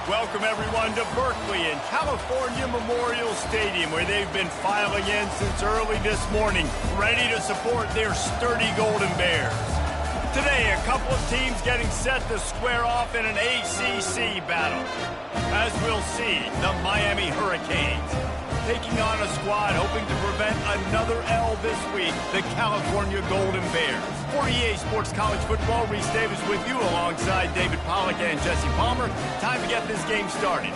Welcome, everyone, to Berkeley and California Memorial Stadium, where they've been filing in since early this morning, ready to support their sturdy Golden Bears. Today, a couple of teams getting set to square off in an ACC battle. As we'll see, the Miami Hurricanes taking on a squad hoping to prevent another L this week, the California Golden Bears. For EA Sports College Football, Reese Davis with you alongside David Pollack and Jesse Palmer. Time to get this game started.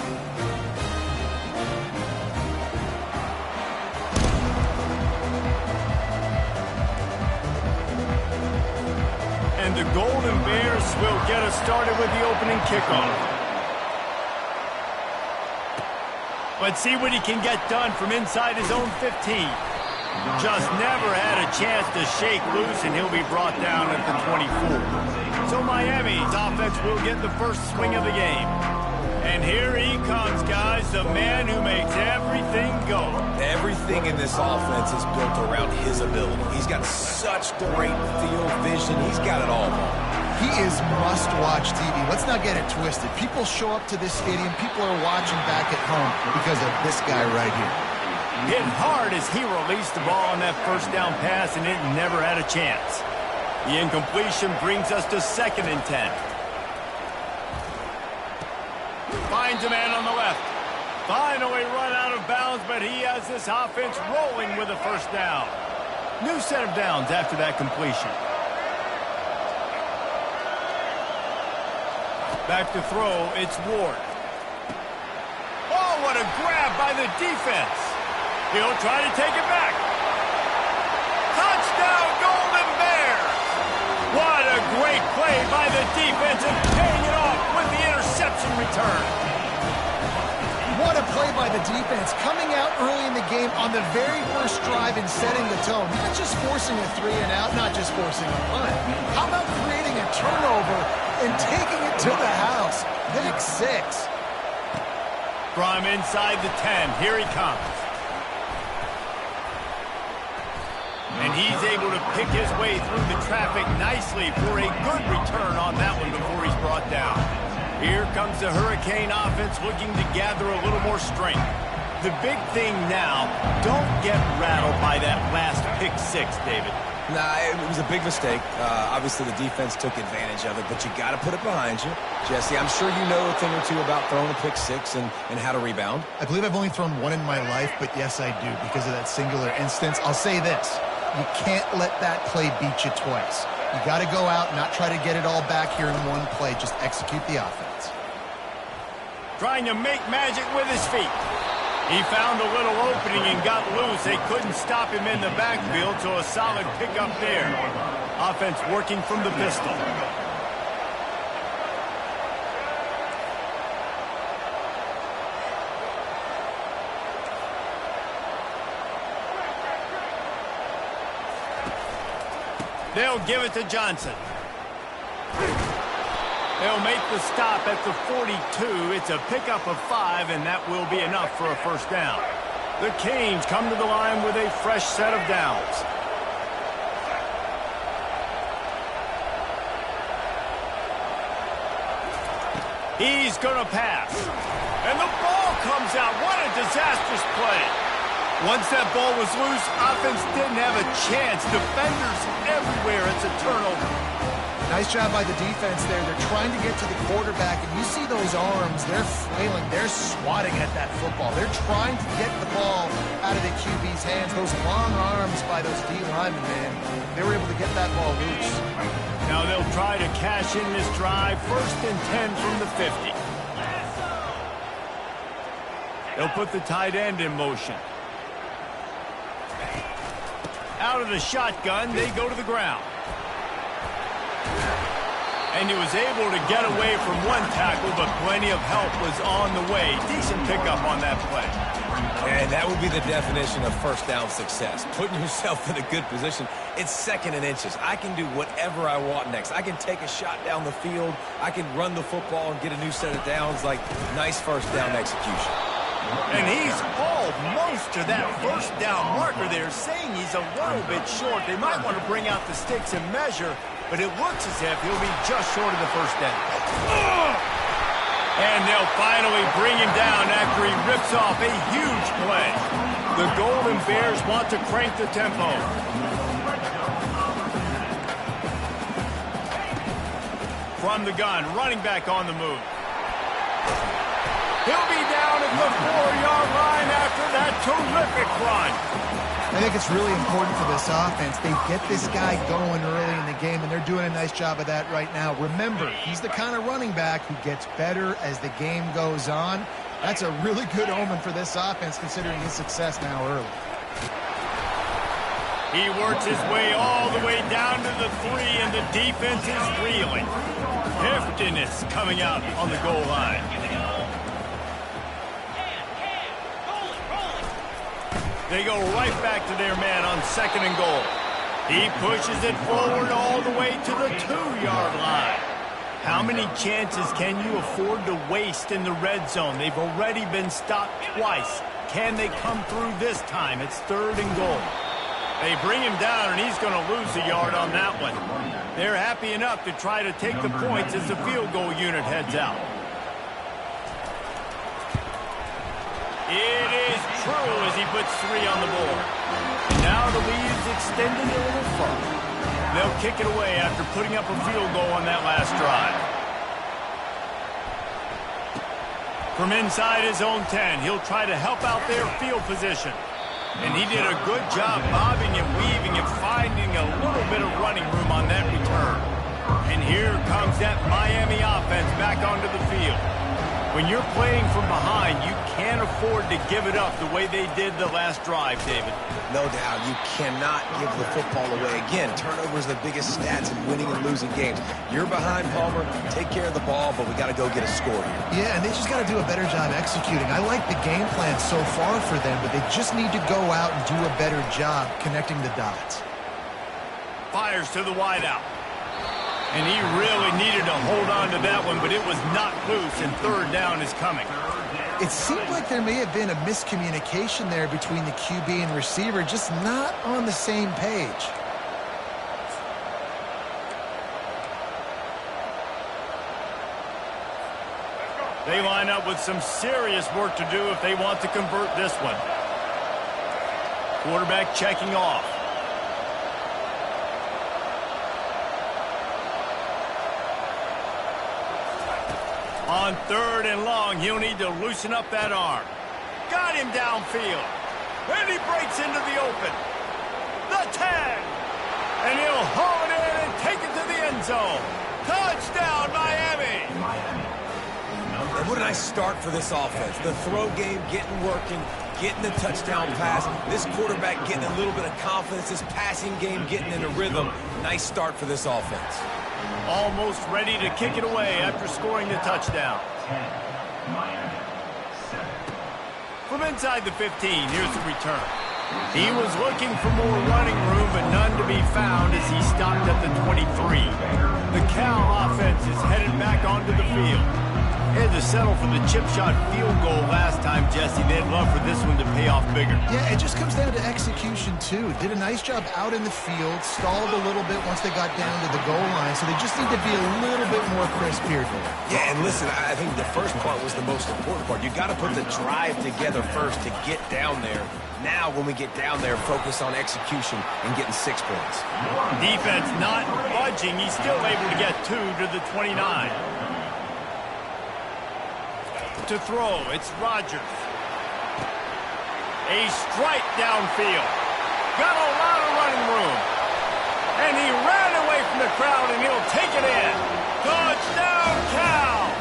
And the Golden Bears will get us started with the opening kickoff. Let's see what he can get done from inside his own 15. Just never had a chance to shake loose, and he'll be brought down at the 24. So Miami's offense will get the first swing of the game. And here he comes, guys, the man who makes everything go. Everything in this offense is built around his ability. He's got such great field vision. He's got it all. He is must-watch TV. Let's not get it twisted. People show up to this stadium. People are watching back at home because of this guy right here. Hit hard as he released the ball on that first down pass, and it never had a chance. The incompletion brings us to 2nd and 10. Finds a man on the left. Finally run out of bounds, but he has this offense rolling with a first down. New set of downs after that completion. Back to throw, it's Ward. Oh, what a grab by the defense. He'll try to take it back. Touchdown, Golden Bears! What a great play by the defense and paying it off with the interception return. What a play by the defense, coming out early in the game on the very first drive and setting the tone. Not just forcing a 3-and-out, not just forcing a punt. How about creating a turnover and taking it to the house? Pick 6. From inside the 10, here he comes. And he's able to pick his way through the traffic nicely for a good return on that one before he's brought down. Here comes the Hurricane offense looking to gather a little more strength. The big thing now, don't get rattled by that last pick 6, David. Nah, it was a big mistake. Obviously, the defense took advantage of it, but you got to put it behind you. Jesse, I'm sure you know a thing or two about throwing a pick 6 and how to rebound. I believe I've only thrown one in my life, but yes, I do, because of that singular instance. I'll say this. You can't let that play beat you twice. You got to go out, not try to get it all back here in one play. Just execute the offense. Trying to make magic with his feet. He found a little opening and got loose. They couldn't stop him in the backfield, so a solid pickup there. Offense working from the pistol. They'll give it to Johnson. They'll make the stop at the 42. It's a pickup of 5, and that will be enough for a first down. The Canes come to the line with a fresh set of downs. He's going to pass. And the ball comes out. What a disastrous play. Once that ball was loose, offense didn't have a chance. Defenders everywhere. It's a turnover. Nice job by the defense there. They're trying to get to the quarterback, and you see those arms. They're flailing. They're swatting at that football. They're trying to get the ball out of the QB's hands. Those long arms by those D linemen, man, they were able to get that ball loose. Now they'll try to cash in this drive. 1st and 10 from the 50. They'll put the tight end in motion. Out of the shotgun, they go to the ground. And he was able to get away from one tackle, but plenty of help was on the way. Decent pickup on that play. And that would be the definition of first down success. Putting yourself in a good position. It's 2nd and inches. I can do whatever I want next. I can take a shot down the field. I can run the football and get a new set of downs. Like, nice first down execution. And he's almost to that first down marker there, saying he's a little bit short. They might want to bring out the sticks and measure, but it looks as if he'll be just short of the first down. And they'll finally bring him down after he rips off a huge play. The Golden Bears want to crank the tempo. From the gun, running back on the move. He'll be down at the 4-yard line after that terrific run. I think it's really important for this offense. They get this guy going early in the game, and they're doing a nice job of that right now. Remember, he's the kind of running back who gets better as the game goes on. That's a really good omen for this offense, considering his success now early. He works his way all the way down to the 3, and the defense is reeling. Heftiness coming out on the goal line. They go right back to their man on 2nd and goal. He pushes it forward all the way to the 2-yard line. How many chances can you afford to waste in the red zone? They've already been stopped twice. Can they come through this time? It's 3rd and goal. They bring him down, and he's going to lose a yard on that one. They're happy enough to try to take the points as the field goal unit heads out. It is true as he puts 3 on the board. And now the lead's extended a little further. They'll kick it away after putting up a field goal on that last drive. From inside his own 10, he'll try to help out their field position. And he did a good job bobbing and weaving and finding a little bit of running room on that return. And here comes that Miami offense back onto the field. When you're playing from behind, you can't afford to give it up the way they did the last drive, David. No doubt. You cannot give the football away. Again, turnovers are the biggest stats in winning and losing games. You're behind, Palmer. Take care of the ball, but we got to go get a score here. Yeah, and they just got to do a better job executing. I like the game plan so far for them, but they just need to go out and do a better job connecting the dots. Fires to the wideout. And he really needed to hold on to that one, but it was not loose, and 3rd down is coming. It seemed like there may have been a miscommunication there between the QB and receiver, just not on the same page. They line up with some serious work to do if they want to convert this one. Quarterback checking off. On 3rd and long, he'll need to loosen up that arm. Got him downfield. And he breaks into the open. The 10. And he'll haul it in and take it to the end zone. Touchdown, Miami. And what a nice start for this offense. The throw game getting working, getting the touchdown pass. This quarterback getting a little bit of confidence. This passing game getting in a rhythm. Nice start for this offense. Almost ready to kick it away after scoring the touchdown. From inside the 15, here's the return. He was looking for more running room, but none to be found as he stopped at the 23. The Cal offense is headed back onto the field. Had to settle for the chip shot field goal last time, Jesse. They'd love for this one to pay off bigger. Yeah, it just comes down to execution, too. Did a nice job out in the field, stalled a little bit once they got down to the goal line, so they just need to be a little bit more crisp here. Yeah, and listen, I think the first part was the most important part. You got to put the drive together first to get down there. Now, when we get down there, focus on execution and getting 6 points. Defense not budging. He's still able to get 2 to the 29. To throw, it's Rodgers. A strike downfield. Got a lot of running room. And he ran away from the crowd, and he'll take it in. Touchdown, Cal!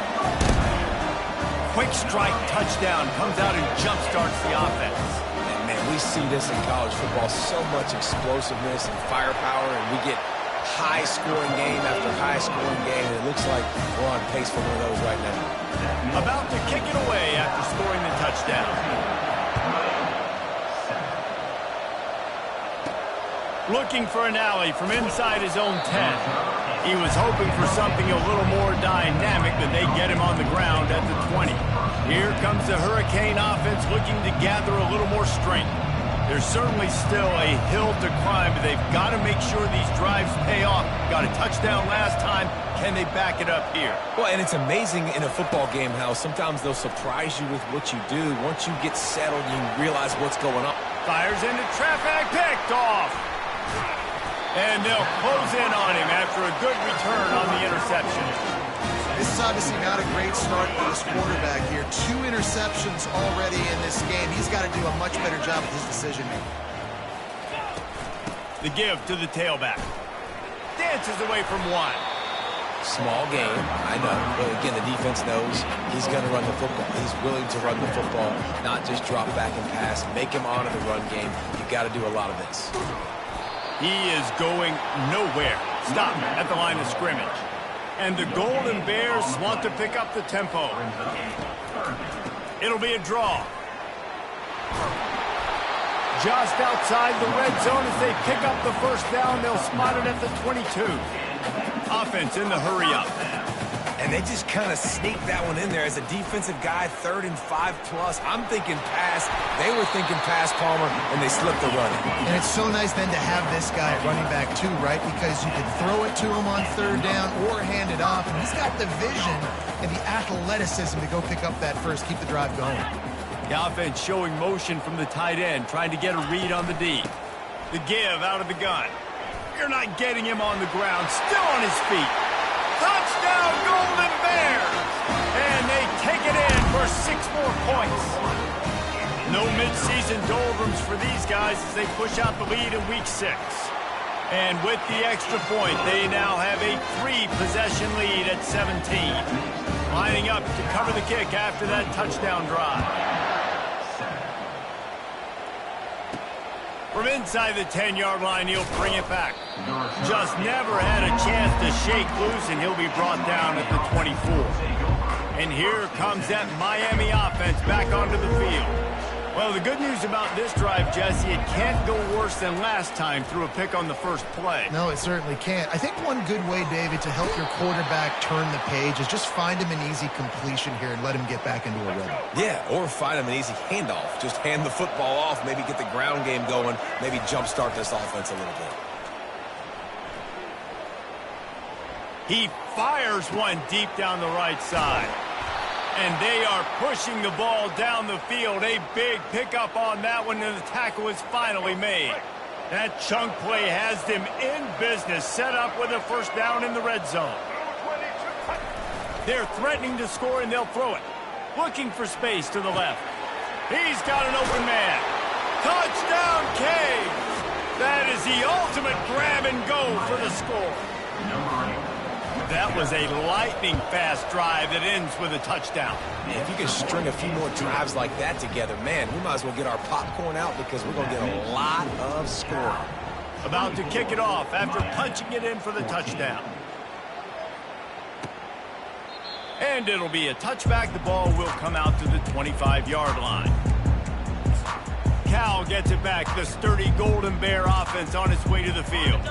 Quick strike touchdown comes out and jump-starts the offense. And, man, we see this in college football, so much explosiveness and firepower, and we get high-scoring game after high-scoring game, and it looks like we're on pace for one of those right now. About to kick it away after scoring the touchdown. Looking for an alley from inside his own 10. He was hoping for something a little more dynamic, but they get him on the ground at the 20. Here comes the Hurricane offense looking to gather a little more strength. There's certainly still a hill to climb, but they've got to make sure these drives pay off. Got a touchdown last time. Can they back it up here? Well, and it's amazing in a football game how sometimes they'll surprise you with what you do. Once you get settled, you realize what's going on. Fires into traffic, picked off. And they'll close in on him after a good return on the interception. This is obviously not a great start for this quarterback here. 2 interceptions already in this game. He's got to do a much better job with his decision-making. The give to the tailback. Dances away from one. Small game, I know. But again, the defense knows he's going to run the football. He's willing to run the football, not just drop back and pass. Make him honor the run game. You've got to do a lot of this. He is going nowhere. Stop at the line of scrimmage. And the Golden Bears want to pick up the tempo. It'll be a draw. Just outside the red zone as they pick up the first down. They'll spot it at the 22. Offense in the hurry-up. And they just kind of sneak that one in there as a defensive guy, 3rd and 5+. I'm thinking pass. They were thinking pass, Palmer, and they slipped the run. And it's so nice then to have this guy at running back too, right? Because you can throw it to him on 3rd down or hand it off. And he's got the vision and the athleticism to go pick up that first, keep the drive going. The offense showing motion from the tight end, trying to get a read on the D. The give out of the gun. You're not getting him on the ground, still on his feet. Touchdown, Golden Bears! And they take it in for 6 more points. No midseason doldrums for these guys as they push out the lead in Week 6. And with the extra point, they now have a 3-possession lead at 17. Lining up to cover the kick after that touchdown drive. From inside the 10-yard line, he'll bring it back. Just never had a chance to shake loose, and he'll be brought down at the 24. And here comes that Miami offense back onto the field. Well, the good news about this drive, Jesse, it can't go worse than last time through a pick on the first play. No, it certainly can't. I think one good way, David, to help your quarterback turn the page is just find him an easy completion here and let him get back into a rhythm. Yeah, or find him an easy handoff. Just hand the football off, maybe get the ground game going, maybe jumpstart this offense a little bit. He fires one deep down the right side. And they are pushing the ball down the field. A big pickup on that one, and the tackle is finally made. That chunk play has them in business, set up with a first down in the red zone. They're threatening to score, and they'll throw it. Looking for space to the left. He's got an open man. Touchdown, Caves! That is the ultimate grab and go for the score. That was a lightning-fast drive that ends with a touchdown. If you can string a few more drives like that together, man, we might as well get our popcorn out because we're going to get a lot of scoring. About to kick it off after punching it in for the touchdown. And it'll be a touchback. The ball will come out to the 25-yard line. Cal gets it back. The sturdy Golden Bear offense on its way to the field.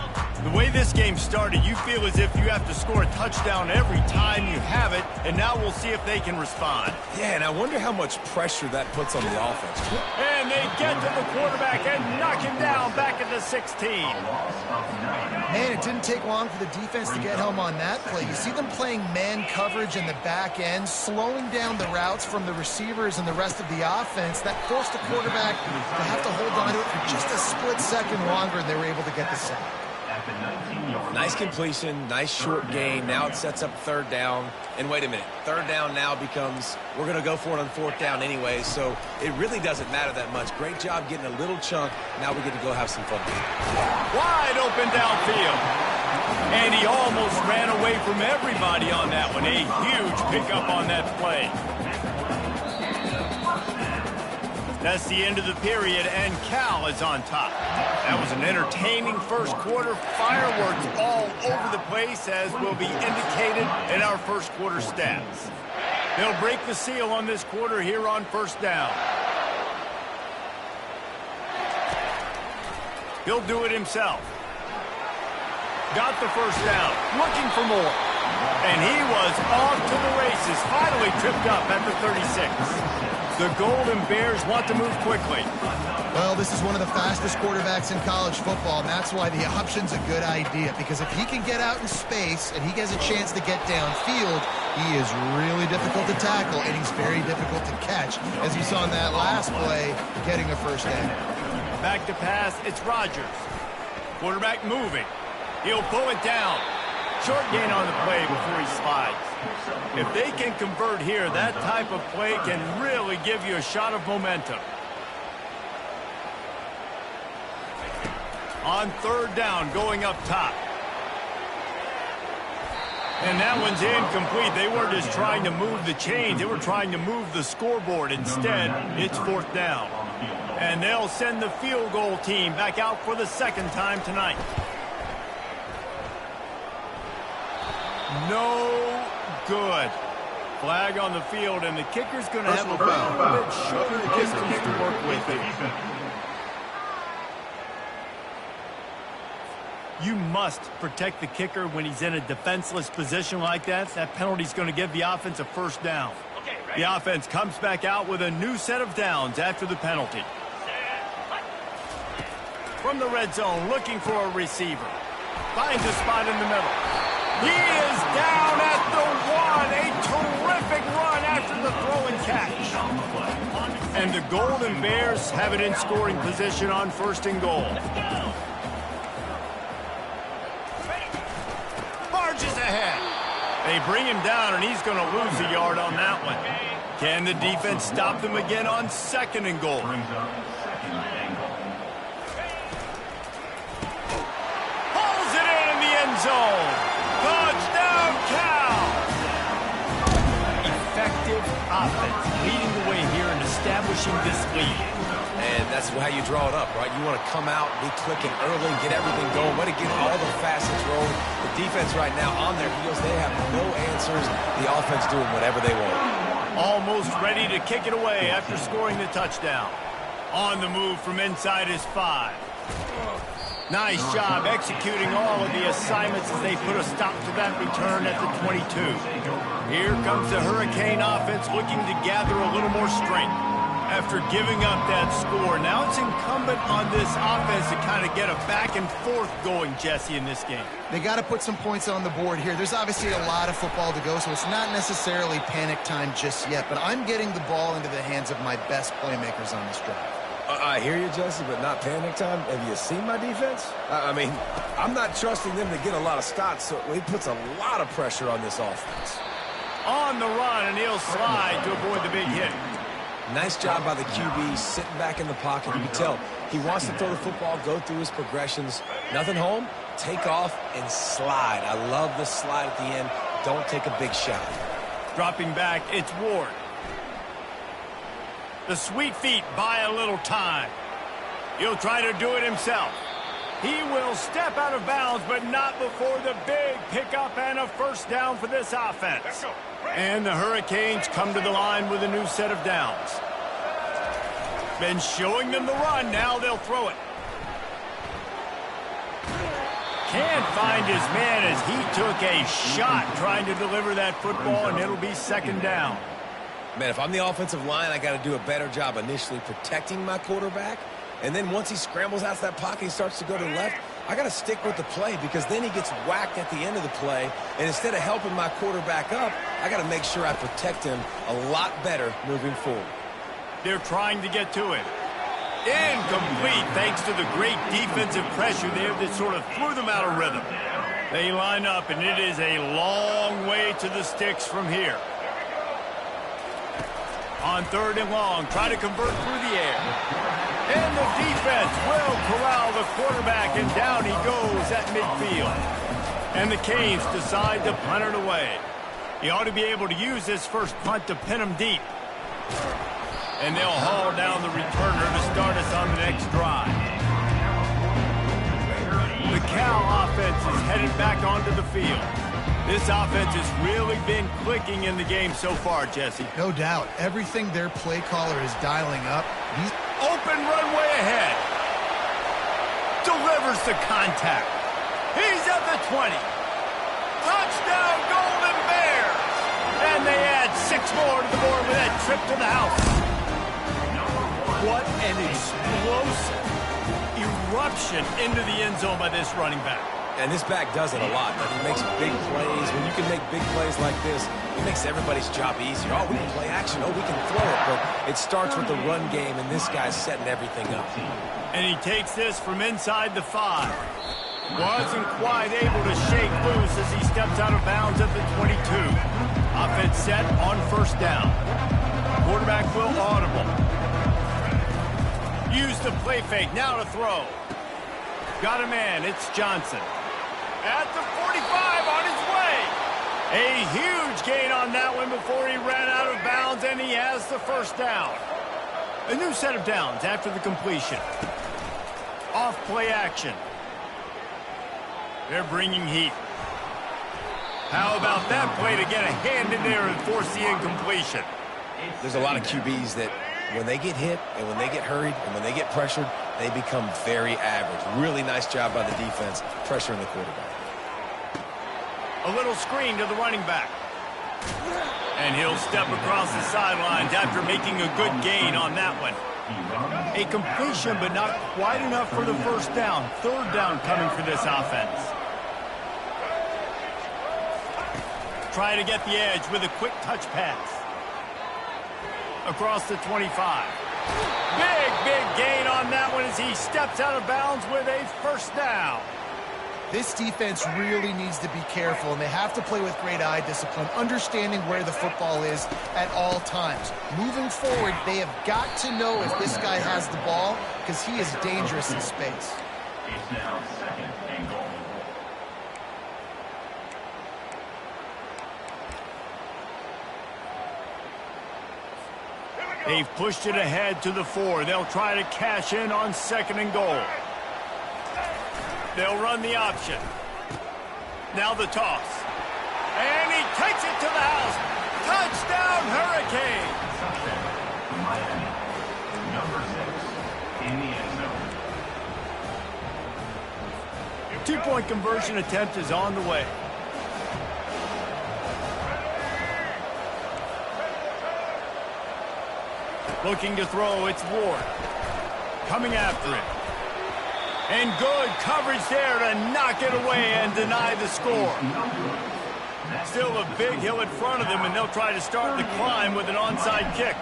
The way this game started, you feel as if you have to score a touchdown every time you have it, and now we'll see if they can respond. Yeah, and I wonder how much pressure that puts on the offense. And they get to the quarterback and knock him down back at the 16. Man, it didn't take long for the defense to get home on that play. You see them playing man coverage in the back end, slowing down the routes from the receivers and the rest of the offense. That forced the quarterback to have to hold on to it for just a split second longer, and they were able to get the sack. Nice completion, nice short gain. Now it sets up 3rd down. And wait a minute, 3rd down now becomes, we're going to go for it on 4th down anyway, so it really doesn't matter that much. Great job getting a little chunk. Now we get to go have some fun. Wide open downfield. And he almost ran away from everybody on that one. A huge pickup on that play. That's the end of the period, and Cal is on top. That was an entertaining first quarter. Fireworks all over the place, as will be indicated in our first quarter stats. They'll break the seal on this quarter here on 1st down. He'll do it himself. Got the first down, looking for more. And he was off to the races. pass is finally tripped up after 36. The Golden Bears want to move quickly. Well, this is one of the fastest quarterbacks in college football, and that's why the option's a good idea, because if he can get out in space and he gets a chance to get downfield, he is really difficult to tackle, and he's very difficult to catch, as we saw in that last play, getting a first down. Back to pass, it's Rodgers. Quarterback moving. He'll pull it down. Short gain on the play before he slides. If they can convert here, that type of play can really give you a shot of momentum. On third down, going up top. And that one's incomplete. They weren't just trying to move the chains. They were trying to move the scoreboard. Instead, it's fourth down. And they'll send the field goal team back out for the second time tonight. No good. Flag on the field, and the kicker's going to have a little bit shorter distance to work with here. You must protect the kicker when he's in a defenseless position like that. That penalty's going to give the offense a first down. The offense comes back out with a new set of downs after the penalty. From the red zone, looking for a receiver. Finds a spot in the middle. He is down at the one. A terrific run after the throw and catch. And the Golden Bears have it in scoring position on first and goal. Marches ahead. They bring him down, and he's going to lose a yard on that one. Can the defense stop them again on second and goal? Pulls it in the end zone. Touchdown, Cal! Effective offense leading the way here and establishing this lead. And that's how you draw it up, right? You want to come out, be clicking early, get everything going, let it get all the facets rolling. The defense right now on their heels, they have no answers. The offense doing whatever they want. Almost ready to kick it away after scoring the touchdown. On the move from inside his 5. Nice job executing all of the assignments as they put a stop to that return at the 22. Here comes the Hurricane offense looking to gather a little more strength. After giving up that score, now it's incumbent on this offense to kind of get a back and forth going, Jesse, in this game. They got to put some points on the board here. There's obviously a lot of football to go, so it's not necessarily panic time just yet, but I'm getting the ball into the hands of my best playmakers on this drive. I hear you, Jesse, but not panic time. Have you seen my defense? I mean, I'm not trusting them to get a lot of stops, so he puts a lot of pressure on this offense. On the run, and he'll slide to avoid the big hit. Nice job by the QB, sitting back in the pocket. You can tell he wants to throw the football, go through his progressions. Nothing home, take off, and slide. I love the slide at the end. Don't take a big shot. Dropping back, it's Ward. The sweet feet buy a little time. He'll try to do it himself. He will step out of bounds, but not before the big pickup and a first down for this offense. And the Hurricanes come to the line with a new set of downs. Been showing them the run, now they'll throw it. Can't find his man as he took a shot trying to deliver that football, and it'll be second down. Man, if I'm the offensive line, I got to do a better job initially protecting my quarterback. And then once he scrambles out of that pocket, he starts to go to the left, I got to stick with the play because then he gets whacked at the end of the play. And instead of helping my quarterback up, I got to make sure I protect him a lot better moving forward. They're trying to get to it. Incomplete thanks to the great defensive pressure there that sort of threw them out of rhythm. They line up, and it is a long way to the sticks from here. On third and long, try to convert through the air. And the defense will corral the quarterback, and down he goes at midfield. And the Canes decide to punt it away. He ought to be able to use this first punt to pin him deep. And they'll haul down the returner to start us on the next drive. The Cal offense is headed back onto the field. This offense has really been clicking in the game so far, Jesse. No doubt. Everything their play caller is dialing up. He's open runway ahead. Delivers the contact. He's at the 20. Touchdown, Golden Bears. And they add once more to the board with that trip to the house. What an explosive eruption into the end zone by this running back. And this back does it a lot. He makes big plays. When you can make big plays like this, it makes everybody's job easier. Oh, we can play action. Oh, we can throw it. But it starts with the run game, and this guy's setting everything up. And he takes this from inside the 5. Wasn't quite able to shake loose as he steps out of bounds at the 22. Offense set on first down. Quarterback will audible. Use the play fake. Now to throw. Got a man. It's Johnson. At the 45 on his way. A huge gain on that one before he ran out of bounds, and he has the first down. A new set of downs after the completion. Off play action. They're bringing heat. How about that play to get a hand in there and force the incompletion? There's a lot of QBs that when they get hit and when they get hurried and when they get pressured, they become very average. Really nice job by the defense pressuring the quarterback. A little screen to the running back. And he'll step across the sidelines after making a good gain on that one. A completion, but not quite enough for the first down. Third down coming for this offense. Try to get the edge with a quick touch pass. Across the 25. Big gain on that one as he steps out of bounds with a first down. This defense really needs to be careful, and they have to play with great eye discipline, understanding where the football is at all times. Moving forward, they have got to know if this guy has the ball, because he is dangerous in space. It's now second and goal. They've pushed it ahead to the 4. They'll try to cash in on second and goal. They'll run the option. Now the toss. And he takes it to the house. Touchdown, Hurricane. Miami, number 6, in the end zone. Two-point conversion attempt is on the way. Looking to throw, it's Ward. Coming after it. And good coverage there to knock it away and deny the score. Still a big hill in front of them, and they'll try to start the climb with an onside kick.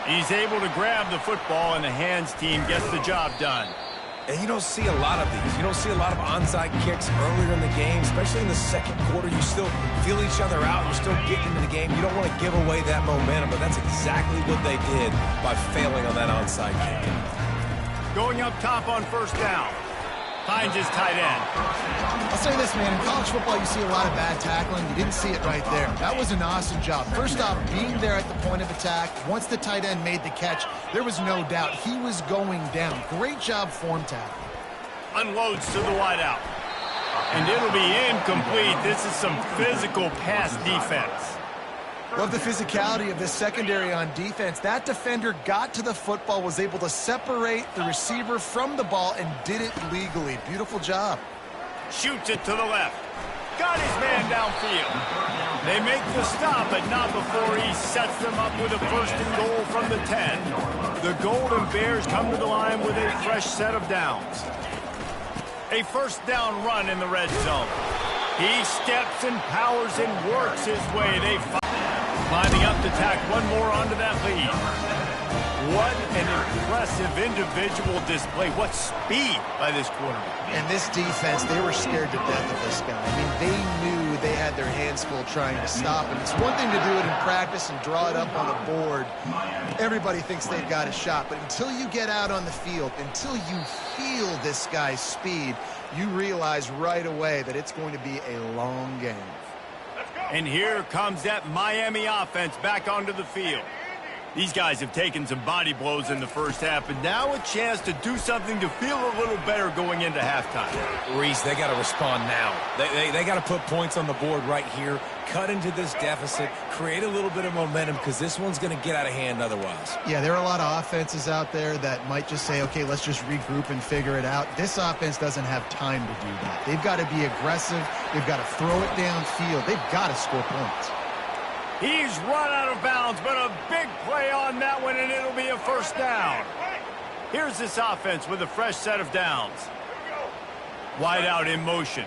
He's able to grab the football, and the hands team gets the job done. And you don't see a lot of these. You don't see a lot of onside kicks earlier in the game, especially in the second quarter. You still feel each other out. You're still getting into the game. You don't want to give away that momentum, but that's exactly what they did by failing on that onside kick. Going up top on first down. Finds his tight end. I'll say this, man. In college football, you see a lot of bad tackling. You didn't see it right there. That was an awesome job. First off, being there at the point of attack. Once the tight end made the catch, there was no doubt he was going down. Great job form tackling. Unloads to the wideout. And it'll be incomplete. This is some physical pass defense. Love the physicality of this secondary on defense. That defender got to the football, was able to separate the receiver from the ball, and did it legally. Beautiful job. Shoots it to the left. Got his man downfield. They make the stop, but not before he sets them up with a first and goal from the 10. The Golden Bears come to the line with a fresh set of downs. A first down run in the red zone. He steps and powers and works his way. They climbing up to tack one more onto that lead. What an impressive individual display. What speed by this quarterback. And this defense, they were scared to death of this guy. I mean, they knew they had their hands full trying to stop him. It's one thing to do it in practice and draw it up on the board. Everybody thinks they've got a shot. But until you get out on the field, until you feel this guy's speed, you realize right away that it's going to be a long game. And here comes that Miami offense back onto the field. These guys have taken some body blows in the first half, but now a chance to do something to feel a little better going into halftime. Reese, they got to respond now. They got to put points on the board right here. cut into this deficit, create a little bit of momentum, because this one's going to get out of hand otherwise. Yeah, there are a lot of offenses out there that might just say, okay, let's just regroup and figure it out. This offense doesn't have time to do that. They've got to be aggressive. They've got to throw it downfield. They've got to score points. He's run out of bounds, but a big play on that one, and it'll be a first down. Here's this offense with a fresh set of downs. Wide out in motion.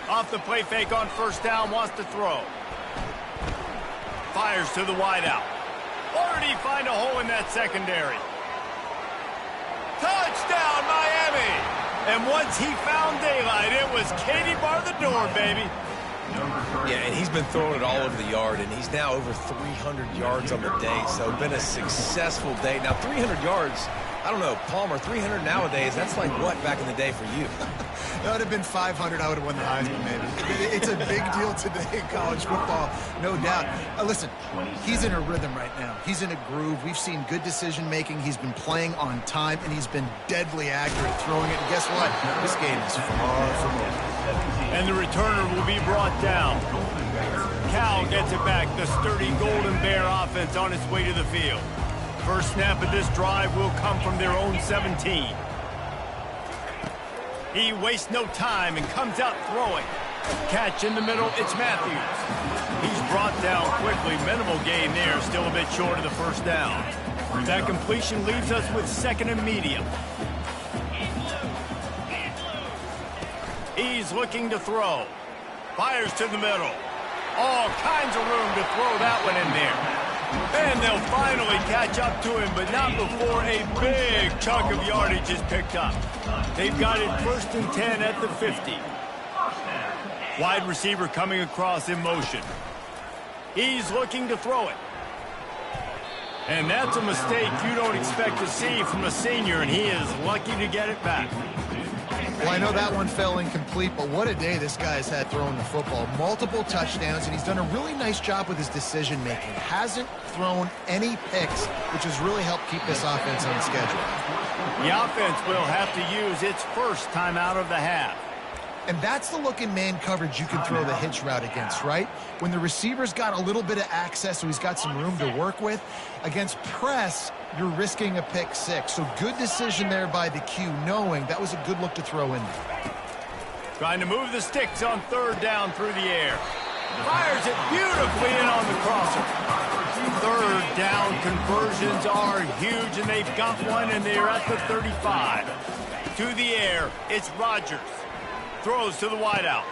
Off the play fake on first down, wants to throw. Fires to the wide out. Or did he find a hole in that secondary? Touchdown, Miami! And once he found daylight, it was Katie bar the door, baby. Yeah, and he's been throwing it all over the yard, and he's now over 300 yards on the day, so been a successful day. Now, 300 yards, I don't know, Palmer, 300 nowadays, that's like what back in the day for you? That would have been 500. I would have won the Heisman, maybe. It's a big deal today in college football, no doubt. Listen, he's in a rhythm right now. He's in a groove. We've seen good decision-making. He's been playing on time, and he's been deadly accurate throwing it. And guess what? This game is far from over. And the returner will be brought down. Cal gets it back. The sturdy Golden Bear offense on its way to the field. First snap of this drive will come from their own 17. He wastes no time and comes out throwing. Catch in the middle, it's Matthews. He's brought down quickly. Minimal gain there, still a bit short of the first down. That completion leaves us with second and medium. He's looking to throw. Fires to the middle. All kinds of room to throw that one in there. And they'll finally catch up to him, but not before a big chunk of yardage is picked up. They've got it 1st and 10 at the 50. Wide receiver coming across in motion. He's looking to throw it. And that's a mistake you don't expect to see from a senior, and he is lucky to get it back. Well, I know that one fell incomplete, but what a day this guy has had throwing the football. Multiple touchdowns, and he's done a really nice job with his decision-making. Hasn't thrown any picks, which has really helped keep this offense on schedule. The offense will have to use its first timeout of the half. And that's the look in man coverage you can throw the hitch route against, right? When the receiver's got a little bit of access, so he's got some room to work with. Against press, you're risking a pick six. So good decision there by the Q, knowing that was a good look to throw in there. Trying to move the sticks on third down through the air. Fires it beautifully in on the crosser. Third down conversions are huge, and they've got one, and they're at the 35. To the air, it's Rodgers. Throws to the wideout.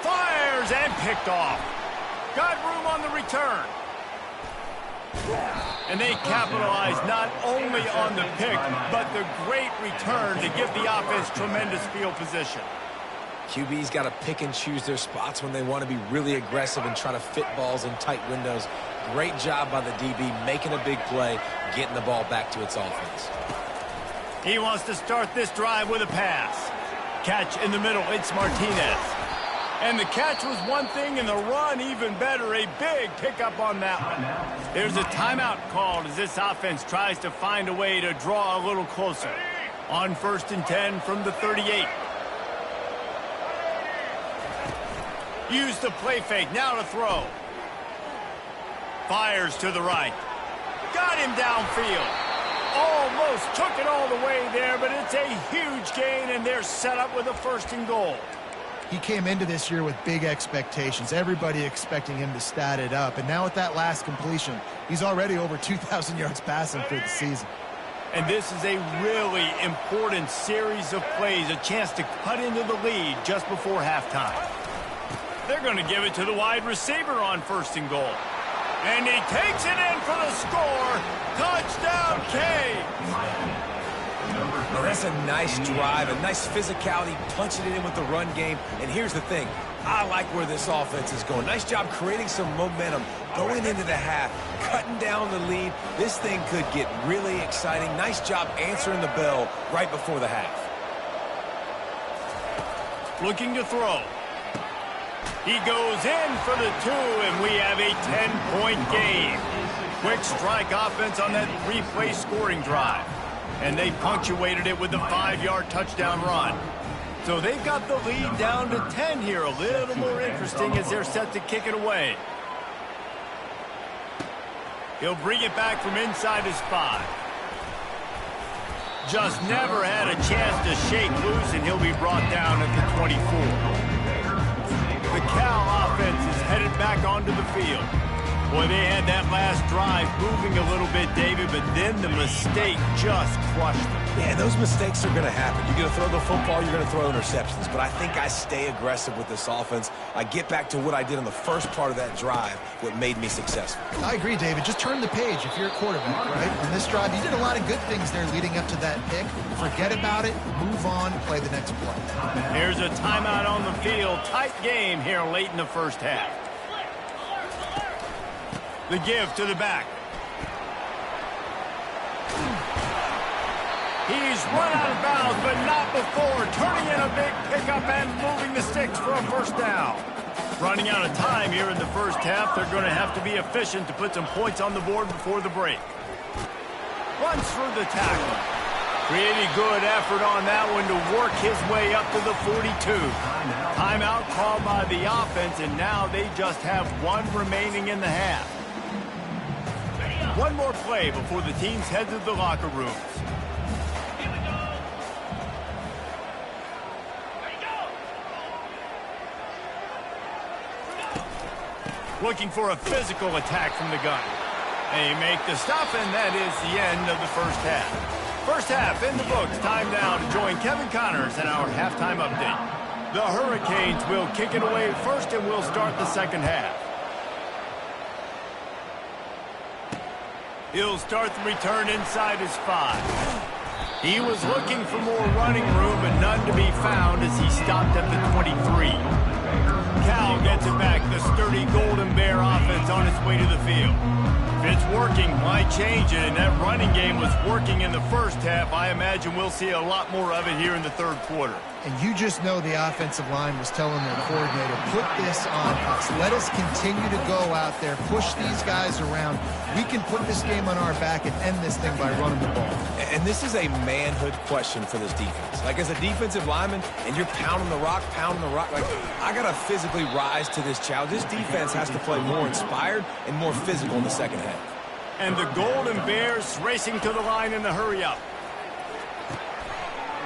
Fires and picked off. Got room on the return. And they capitalize not only on the pick, but the great return to give the offense tremendous field position. QB's got to pick and choose their spots when they want to be really aggressive and try to fit balls in tight windows. Great job by the DB making a big play, getting the ball back to its offense. He wants to start this drive with a pass. Catch in the middle, it's Martinez. And the catch was one thing, and the run even better. A big pickup on that one. There's a timeout called as this offense tries to find a way to draw a little closer. On 1st and 10 from the 38. Use the play fake, now to throw. Fires to the right. Got him downfield. Almost took it all the way there, but it's a huge gain, and they're set up with a 1st and goal. He came into this year with big expectations. Everybody expecting him to stat it up. And now with that last completion, he's already over 2,000 yards passing for the season. And this is a really important series of plays, a chance to cut into the lead just before halftime. They're going to give it to the wide receiver on 1st and goal. And he takes it in for the score. Touchdown, K. Well, that's a nice drive, a nice physicality, punching it in with the run game. And here's the thing. I like where this offense is going. Nice job creating some momentum, going into the half, cutting down the lead. This thing could get really exciting. Nice job answering the bell right before the half. Looking to throw. He goes in for the 2, and we have a 10-point game. Quick strike offense on that 3-play scoring drive. And they punctuated it with a 5-yard touchdown run. So they've got the lead down to 10 here. A little more interesting as they're set to kick it away. He'll bring it back from inside his 5. Just never had a chance to shake loose, and he'll be brought down at the 24. The Cal offense is headed back onto the field. Boy, they had that last drive moving a little bit, David, but then the mistake just crushed them. Yeah, those mistakes are going to happen. You're going to throw the football, you're going to throw interceptions. But I think I stay aggressive with this offense. I get back to what I did on the first part of that drive, what made me successful. I agree, David. Just turn the page if you're a quarterback, right? On this drive, you did a lot of good things there leading up to that pick. Forget about it, move on, play the next play. Here's a timeout on the field. Tight game here late in the first half. The give to the back. He's run out of bounds, but not before turning in a big pickup and moving the sticks for a first down. Running out of time here in the first half. They're going to have to be efficient to put some points on the board before the break. Runs through the tackle. Pretty good effort on that one to work his way up to the 42. Timeout called by the offense, and now they just have one remaining in the half. One more play before the teams head to the locker rooms. Looking for a physical attack from the gun. They make the stop, and that is the end of the first half. First half in the books. Time now to join Kevin Connors in our halftime update. The Hurricanes will kick it away first, and we'll start the second half. He'll start the return inside his 5. He was looking for more running room, but none to be found as he stopped at the 23. Cal gets it back. The sturdy Golden Bear offense on its way to the field. If it's working, why change it? And that running game was working in the first half. I imagine we'll see a lot more of it here in the third quarter. And you just know the offensive line was telling their coordinator, put this on us. Let us continue to go out there, push these guys around. We can put this game on our back and end this thing by running the ball. And this is a manhood question for this defense. Like, as a defensive lineman, and you're pounding the rock, like, I got to physically rise to this challenge. This defense has to play more inspired and more physical in the second half. And the Golden Bears racing to the line in the hurry-up.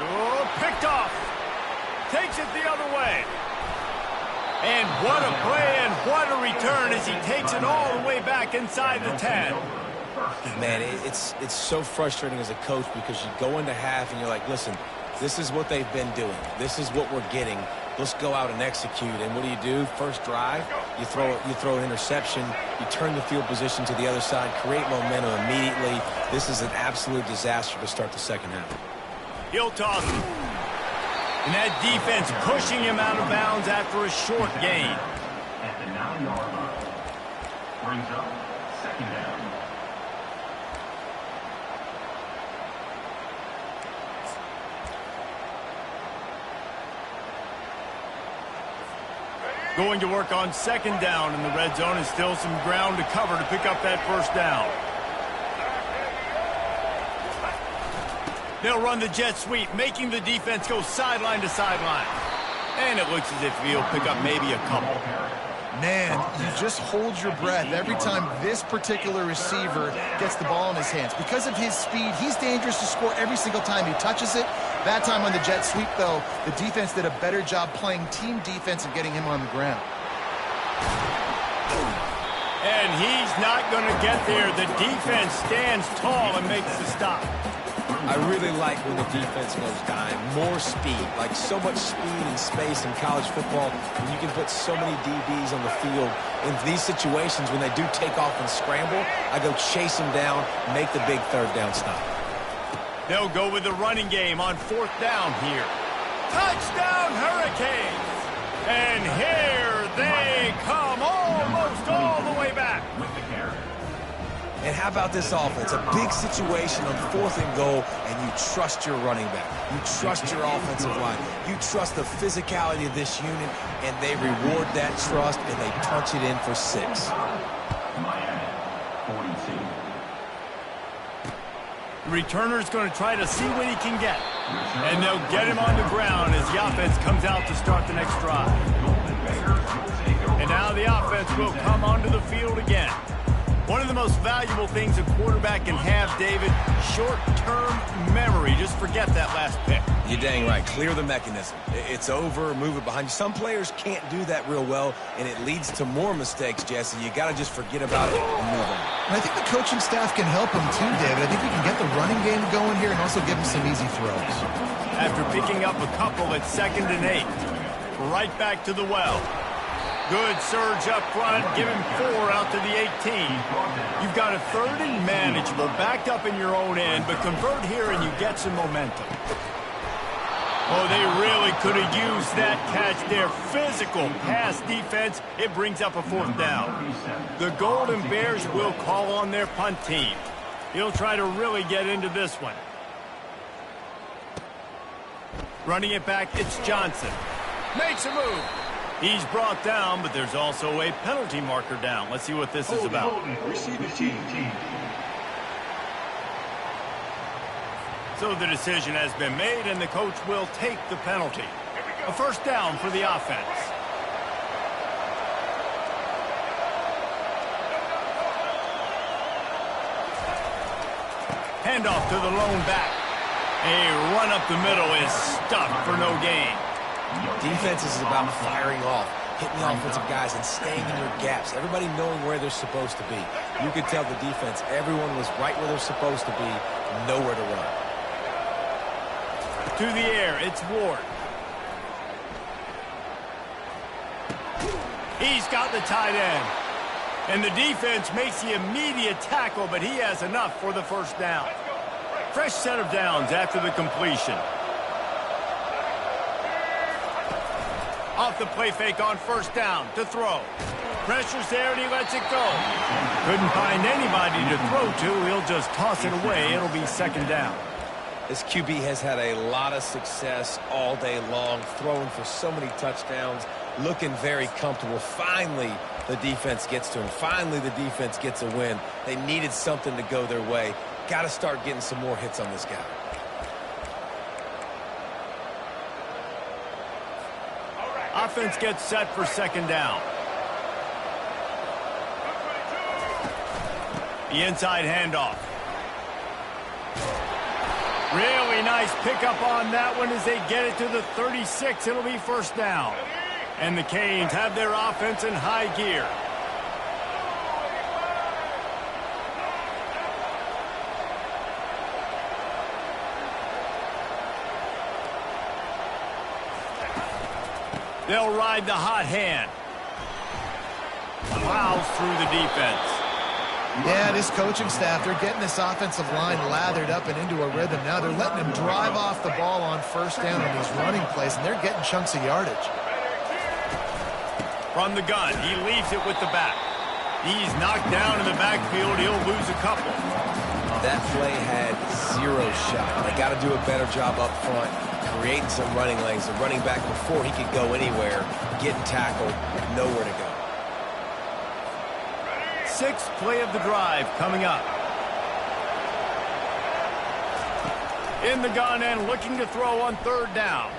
Oh, picked off. Takes it the other way. And what a play and what a return as he takes it all the way back inside the 10. Man, it's so frustrating as a coach because you go into half and you're like, listen, this is what they've been doing. This is what we're getting. Let's go out and execute. And what do? First drive, you throw an interception, you turn the field position to the other side, create momentum immediately. This is an absolute disaster to start the second half. He'll toss him. And that defense pushing him out of bounds after a short gain. At the 9-yard line. Brings up second down. Going to work on second down in the red zone, and still some ground to cover to pick up that first down. They'll run the jet sweep, making the defense go sideline to sideline. And it looks as if he'll pick up maybe a couple. Man, you just hold your breath every time this particular receiver gets the ball in his hands. Because of his speed, he's dangerous to score every single time he touches it. That time on the jet sweep, though, the defense did a better job playing team defense and getting him on the ground. And he's not going to get there. The defense stands tall and makes the stop. I really like when the defense goes dime. More speed, like so much speed and space in college football. And you can put so many DBs on the field. In these situations, when they do take off and scramble, I go chase them down, make the big third down stop. They'll go with the running game on fourth down here. Touchdown, Hurricanes! And here they come, almost all the way back. With the carry. And how about this offense? A big situation on 4th and goal, and you trust your running back. You trust your offensive line. You trust the physicality of this unit, and they reward that trust, and they punch it in for 6. Miami, 42. The returner's going to try to see what he can get. And they'll get him on the ground as the offense comes out to start the next drive. And now the offense will come onto the field again. One of the most valuable things a quarterback can have, David, short-term memory. Just forget that last pick. You're dang right. Clear the mechanism. It's over, move it behind you. Some players can't do that real well, and it leads to more mistakes, Jesse. You got to just forget about it and move on. And I think the coaching staff can help him too, David. I think he can get the running game going here and also give him some easy throws. After picking up a couple at 2nd and 8, right back to the well. Good surge up front, give him 4 out to the 18. You've got a 3rd and manageable, backed up in your own end, but convert here and you get some momentum. Oh, they really could have used that catch there. Physical pass defense, it brings up a 4th down. The Golden Bears will call on their punt team. He'll try to really get into this one. Running it back, it's Johnson. Makes a move. He's brought down, but there's also a penalty marker down. Let's see what this is about. So the decision has been made, and the coach will take the penalty. A 1st down for the offense. Handoff to the lone back. A run up the middle is stuffed for no gain. Defense is about firing off, hitting the offensive guys, and staying in your gaps. Everybody knowing where they're supposed to be. You could tell the defense, everyone was right where they're supposed to be, nowhere to run. To the air, it's Ward. He's got the tight end. And the defense makes the immediate tackle, but he has enough for the 1st down. Fresh set of downs after the completion. Off the play fake on 1st down to throw. Pressure's there and he lets it go. Couldn't find anybody to throw to. He'll just toss it away. It'll be 2nd down. This QB has had a lot of success all day long, throwing for so many touchdowns, looking very comfortable. Finally, the defense gets to him. Finally, the defense gets a win. They needed something to go their way. Got to start getting some more hits on this guy. Offense gets set for 2nd down. The inside handoff. Really nice pickup on that one as they get it to the 36. It'll be 1st down. And the Canes have their offense in high gear. They'll ride the hot hand. Plows through the defense. Yeah, this coaching staff, they're getting this offensive line lathered up and into a rhythm. Now they're letting him drive off the ball on 1st down on these running plays, and they're getting chunks of yardage. From the gun, he leaves it with the back. He's knocked down in the backfield. He'll lose a couple. That play had 0 shot. They got to do a better job up front, creating some running lanes. The running back, before he could go anywhere, getting tackled, nowhere to go. 6th play of the drive coming up. In the gun and looking to throw on 3rd down.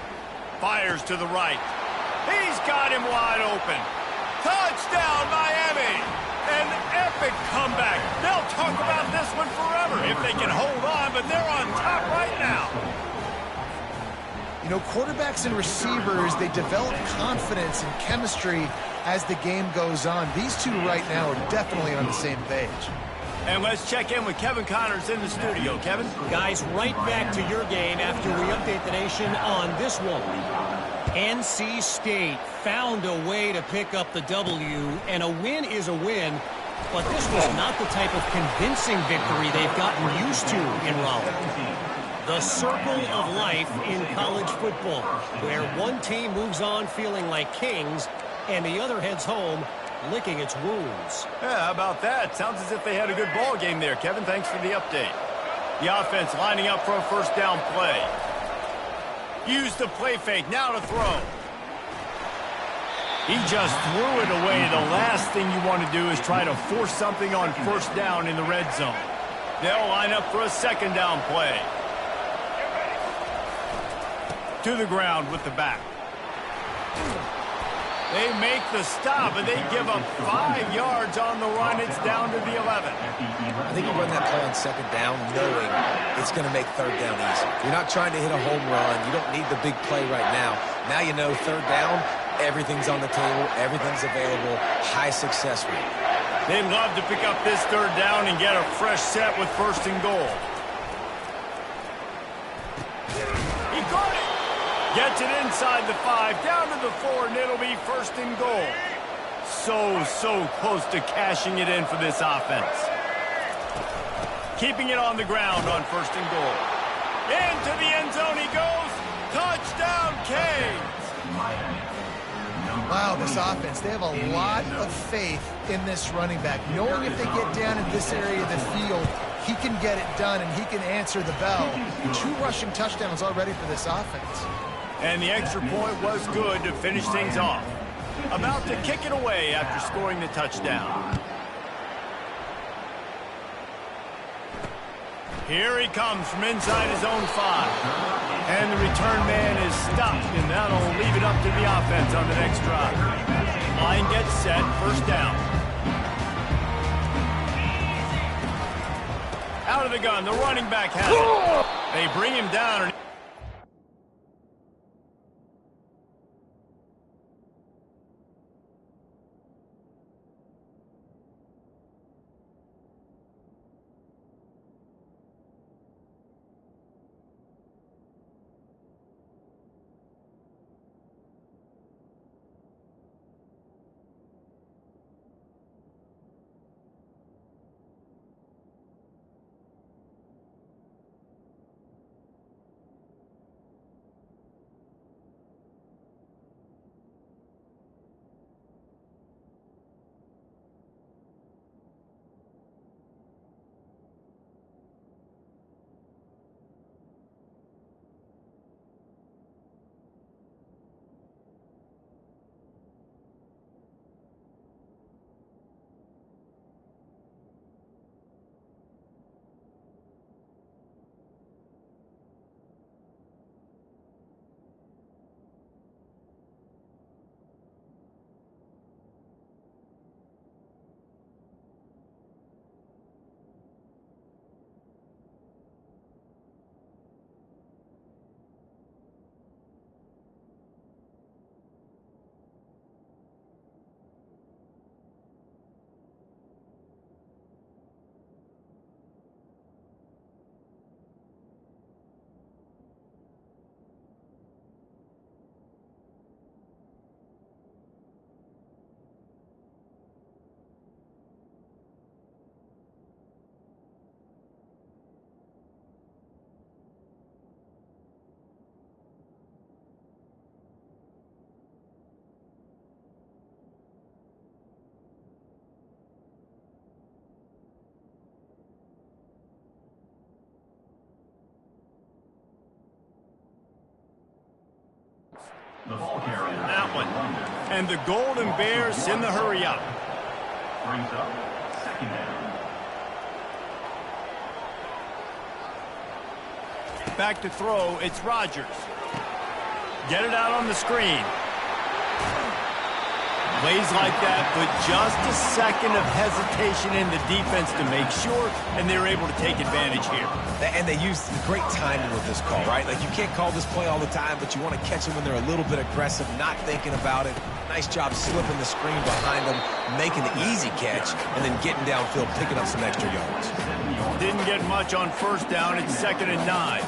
Fires to the right. He's got him wide open. Touchdown, Miami! An epic comeback. They'll talk about this one forever if they can hold on, but they're on top right now. You know, quarterbacks and receivers, they develop confidence and chemistry as the game goes on. These two right now are definitely on the same page. And let's check in with Kevin Connors in the studio. Kevin? Guys, right back to your game after we update the nation on this one. NC State found a way to pick up the W, and a win is a win, but this was not the type of convincing victory they've gotten used to in Raleigh. The circle of life in college football, where one team moves on feeling like kings, and the other heads home licking its wounds. Yeah, how about that? Sounds as if they had a good ball game there, Kevin. Thanks for the update. The offense lining up for a 1st down play. Use the play fake, now to throw. He just threw it away. The last thing you want to do is try to force something on 1st down in the red zone. They'll line up for a 2nd down play. To the ground with the back. They make the stop, and they give up 5 yards on the run. It's down to the 11. I think you run that play on second down knowing it's going to make third down easy. You're not trying to hit a home run. You don't need the big play right now. Now you know third down, everything's on the table, everything's available, high success rate. They'd love to pick up this third down and get a fresh set with first and goal. He caught it. Gets it inside the 5, down to the 4, and it'll be first and goal. So close to cashing it in for this offense. Keeping it on the ground on first and goal. Into the end zone he goes. Touchdown, Canes. Wow, this offense, they have a lot of faith in this running back. Knowing if they get down in this area of the field, he can get it done and he can answer the bell. 2 rushing touchdowns already for this offense. And the extra point was good to finish things off. About to kick it away after scoring the touchdown. Here he comes from inside his own 5. And the return man is stopped, and that'll leave it up to the offense on the next drive. Line gets set, first down. Out of the gun, the running back has it. They bring him down. The ball carrier. That one. And the Golden Bears in the hurry up. Brings up second down. Back to throw, it's Rodgers. Get it out on the screen. Plays like that, but just a second of hesitation in the defense to make sure, and they're able to take advantage here. And they used great timing with this call, right? Like, you can't call this play all the time, but you want to catch them when they're a little bit aggressive, not thinking about it. Nice job slipping the screen behind them, making the easy catch, and then getting downfield, picking up some extra yards. Didn't get much on first down. It's 2nd and 9.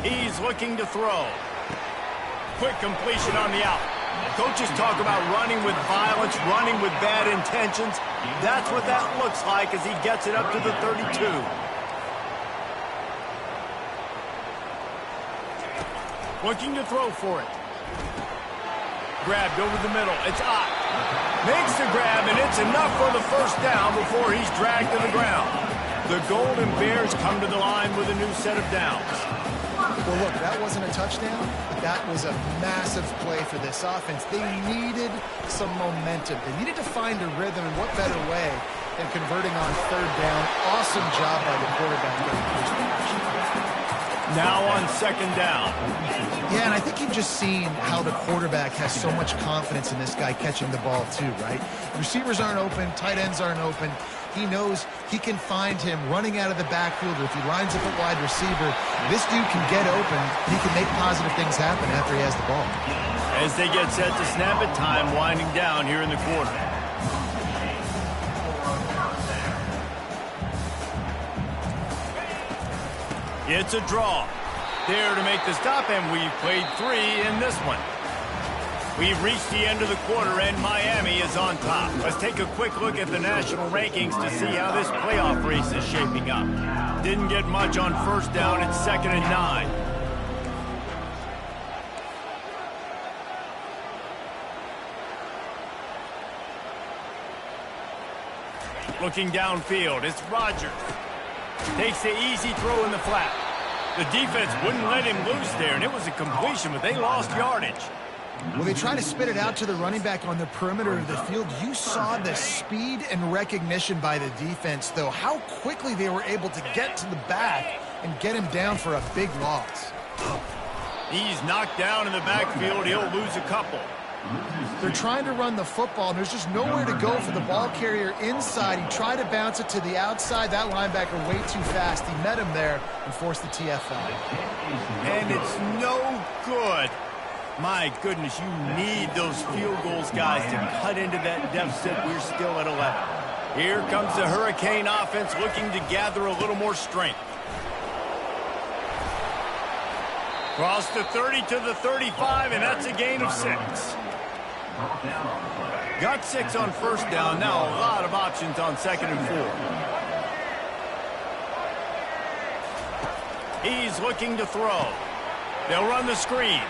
He's looking to throw. Quick completion on the out. Coaches talk about running with violence, running with bad intentions. That's what that looks like as he gets it up to the 32. Looking to throw for it. Grabbed over the middle. It's Ott. Makes the grab, and it's enough for the first down before he's dragged to the ground. The Golden Bears come to the line with a new set of downs. Well, look, that wasn't a touchdown. That was a massive play for this offense. They needed some momentum. They needed to find a rhythm, and what better way and converting on third down. Awesome job by the quarterback getting first action. Now on second down. Yeah, and I think you've just seen how the quarterback has so much confidence in this guy catching the ball too, right? Receivers aren't open, tight ends aren't open. He knows he can find him running out of the backfield, or if he lines up at wide receiver, this dude can get open. He can make positive things happen after he has the ball. As they get set to snap it, time winding down here in the quarter. It's a draw. There to make the stop, and we've played 3 in this one. We've reached the end of the quarter, and Miami is on top. Let's take a quick look at the national rankings to see how this playoff race is shaping up. Didn't get much on first down. It's 2nd and 9. Looking downfield, it's Rodgers. Takes the easy throw in the flat. The defense wouldn't let him loose there, and it was a completion, but they lost yardage. Well, they try to spit it out to the running back on the perimeter of the field. You saw the speed and recognition by the defense, though, how quickly they were able to get to the back and get him down for a big loss. He's knocked down in the backfield. He'll lose a couple. They're trying to run the football, and there's just nowhere to go for the ball carrier inside. He tried to bounce it to the outside. That linebacker way too fast. He met him there and forced the TFL. And it's no good. My goodness, you need those field goals, guys, to cut into that deficit. We're still at 11. Here comes the Hurricane offense looking to gather a little more strength. Cross the 30 to the 35, and that's a gain of 6. Got 6 on first down. Now a lot of options on 2nd and 4. He's looking to throw. They'll run the screen.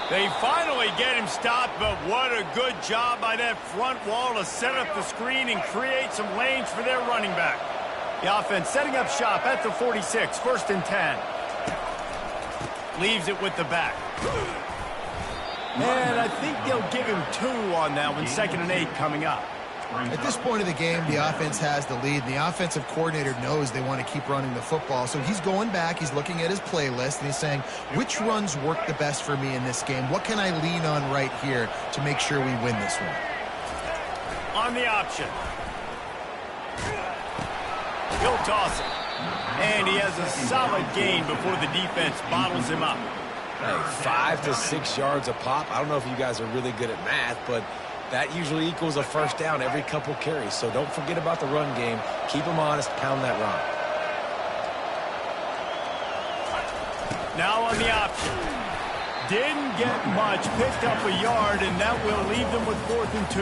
They finally get him stopped, but what a good job by that front wall to set up the screen and create some lanes for their running back. The offense setting up shop at the 46, 1st and 10. Leaves it with the back. And I think they'll give him 2 on that one, 2nd and 8 coming up. At this point of the game, the offense has the lead, and the offensive coordinator knows they want to keep running the football. So he's going back, he's looking at his playlist, and he's saying, which runs work the best for me in this game? What can I lean on right here to make sure we win this one? On the option. He'll toss it. And he has a solid gain before the defense bottles him up. Hey, 5 to 6 yards a pop. I don't know if you guys are really good at math, but that usually equals a first down every couple carries. So don't forget about the run game. Keep them honest. Pound that rock. Now on the option. Didn't get much. Picked up a yard, and that will leave them with 4th and 2.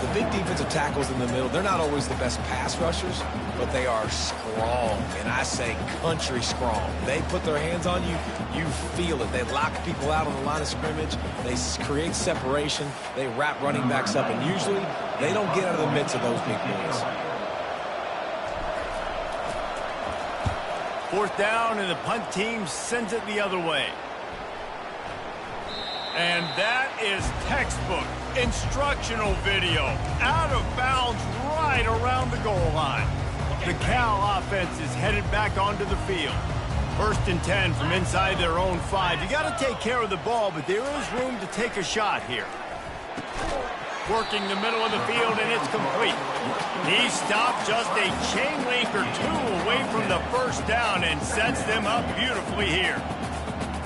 The big defensive tackles in the middle, they're not always the best pass rushers, but they are strong, and I say country strong. They put their hands on you, you feel it. They lock people out on the line of scrimmage. They create separation. They wrap running backs up, and usually they don't get out of the midst of those big boys. 4th down, and the punt team sends it the other way. And that is textbook instructional video. Out of bounds right around the goal line. The Cal offense is headed back onto the field. 1st and 10 from inside their own 5. You got to take care of the ball, but there is room to take a shot here. Working the middle of the field, and it's complete. He stopped just a chain link or 2 away from the first down and sets them up beautifully here.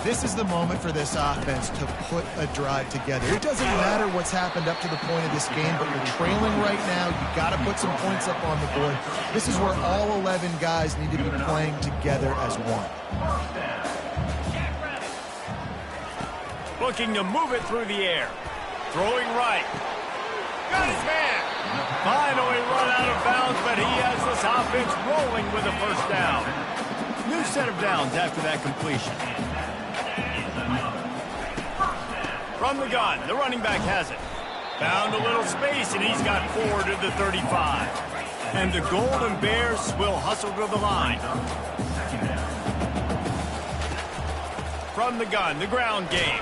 This is the moment for this offense to put a drive together. It doesn't matter what's happened up to the point of this game, but you're trailing right now. You've got to put some points up on the board. This is where all 11 guys need to be playing together as one. Looking to move it through the air. Throwing right. Got his man. Finally run out of bounds, but he has this offense rolling with a first down. New set of downs after that completion. From the gun, the running back has it. Found a little space, and he's got 4 to the 35. And the Golden Bears will hustle to the line. From the gun, the ground game.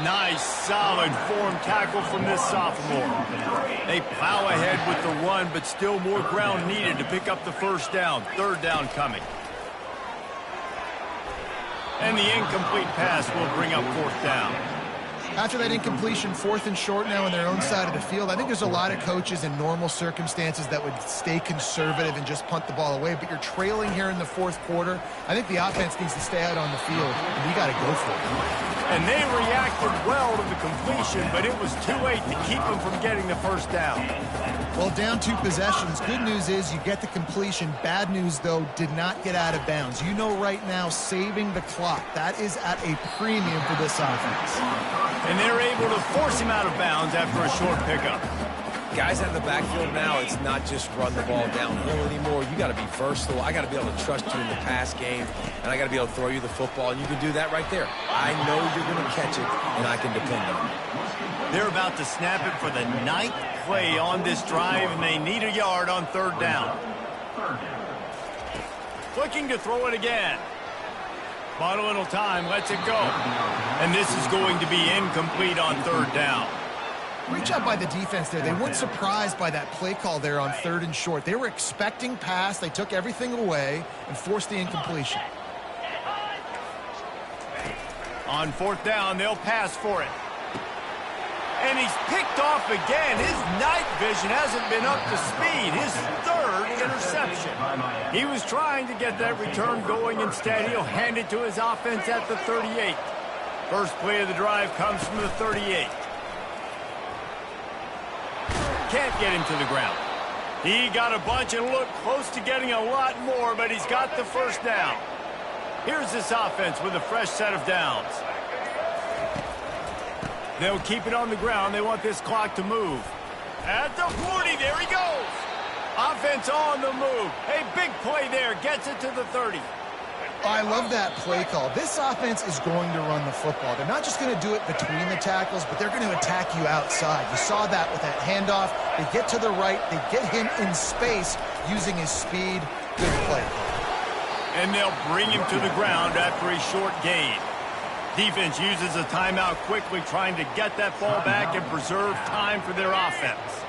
Nice, solid form tackle from this sophomore. They plow ahead with the run, but still more ground needed to pick up the first down. Third down coming. And the incomplete pass will bring up fourth down. After that incompletion, 4th and short now on their own side of the field. I think there's a lot of coaches in normal circumstances that would stay conservative and just punt the ball away, but you're trailing here in the 4th quarter. I think the offense needs to stay out on the field, and you got to go for it. And they reacted well to the completion, but it was too late to keep them from getting the first down. Well, down 2 possessions. Good news is you get the completion. Bad news, though, did not get out of bounds. You know right now, saving the clock, that is at a premium for this offense. And they're able to force him out of bounds after a short pickup. Guys out of the backfield now, it's not just run the ball downhill anymore. You got to be versatile. I got to be able to trust you in the pass game, and I got to be able to throw you the football, and you can do that right there. I know you're going to catch it, and I can depend on it. They're about to snap it for the 9th play on this drive, and they need a yard on third down. Looking to throw it again. Bought a little time, lets it go. And this is going to be incomplete on third down. Great job by the defense there. They weren't surprised by that play call there on 3rd and short. They were expecting pass. They took everything away and forced the incompletion. On 4th down, they'll pass for it. And he's picked off again. His night vision hasn't been up to speed. His 3rd interception. He was trying to get that return going. Instead, he'll hand it to his offense at the 38. First play of the drive comes from the 38. Can't get him to the ground. He got a bunch and looked close to getting a lot more, but he's got the first down. Here's this offense with a fresh set of downs. They'll keep it on the ground. They want this clock to move. At the 40, there he goes. Offense on the move. Hey, big play there. Gets it to the 30. I love that play call. This offense is going to run the football. They're not just going to do it between the tackles, but they're going to attack you outside. You saw that with that handoff. They get to the right. They get him in space using his speed. Good play. And they'll bring him to the ground after a short gain. Defense uses a timeout quickly, trying to get that ball back and preserve time for their offense.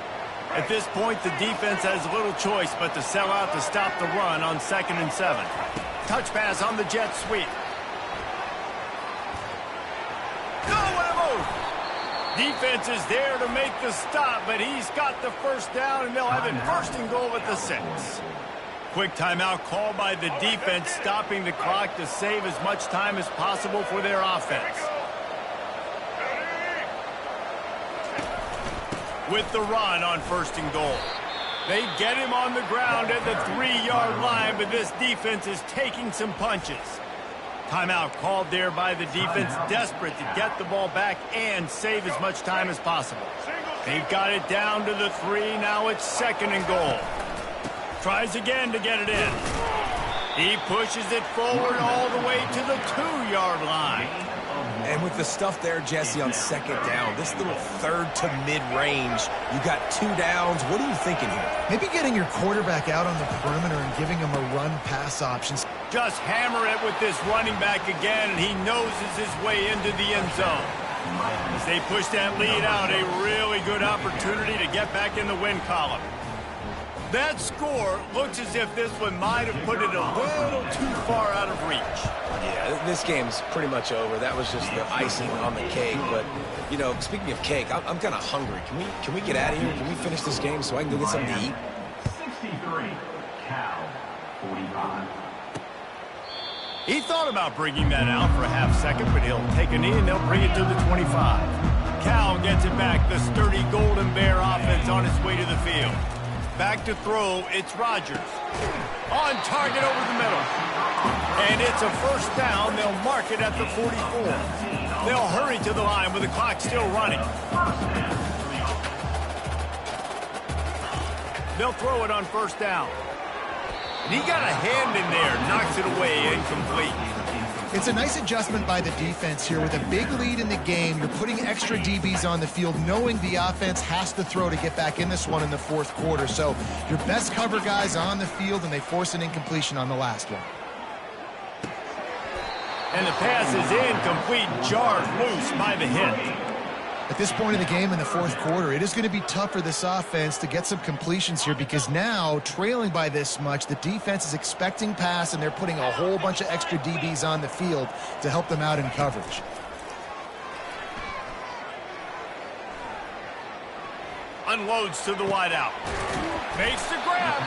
At this point, the defense has little choice but to sell out to stop the run on 2nd and 7. Touch pass on the jet sweep. Go, what a move! Defense is there to make the stop, but he's got the first down, and they'll have it 1st and goal at the 6. Quick timeout called by the defense, stopping the clock to save as much time as possible for their offense. With the run on 1st and goal. They get him on the ground at the 3-yard line, but this defense is taking some punches. Timeout called there by the defense, desperate to get the ball back and save as much time as possible. They've got it down to the 3. Now it's 2nd and goal. Tries again to get it in. He pushes it forward all the way to the 2-yard line. And with the stuff there, Jesse, on 2nd down, this little 3rd to mid-range, you got 2 downs. What are you thinking here? Maybe getting your quarterback out on the perimeter and giving him a run-pass options. Just hammer it with this running back again, and he noses his way into the end zone. As they push that lead out, a really good opportunity to get back in the win column. That score looks as if this one might have put it a little too far out of reach. Yeah, this game's pretty much over. That was just the icing on the cake. But, you know, speaking of cake, I'm kind of hungry. Can we get out of here? Can we finish this game so I can go get something to eat? 63, Cal, 45. He thought about bringing that out for a half second, but he'll take a knee and they'll bring it to the 25. Cal gets it back. The sturdy Golden Bear offense on its way to the field. Back to throw, it's Rodgers. On target over the middle. And it's a first down. They'll mark it at the 44. They'll hurry to the line with the clock still running. They'll throw it on 1st down. And he got a hand in there, knocks it away, incomplete. It's a nice adjustment by the defense here. With a big lead in the game, you're putting extra DBs on the field, knowing the offense has to throw to get back in this one in the 4th quarter. So your best cover guys on the field, and they force an incompletion on the last one. And the pass is incomplete, jarred loose by the hit. At this point in the game in the fourth quarter, it is going to be tough for this offense to get some completions here because now, trailing by this much, the defense is expecting pass and they're putting a whole bunch of extra DBs on the field to help them out in coverage. Unloads to the wideout. Makes the grab.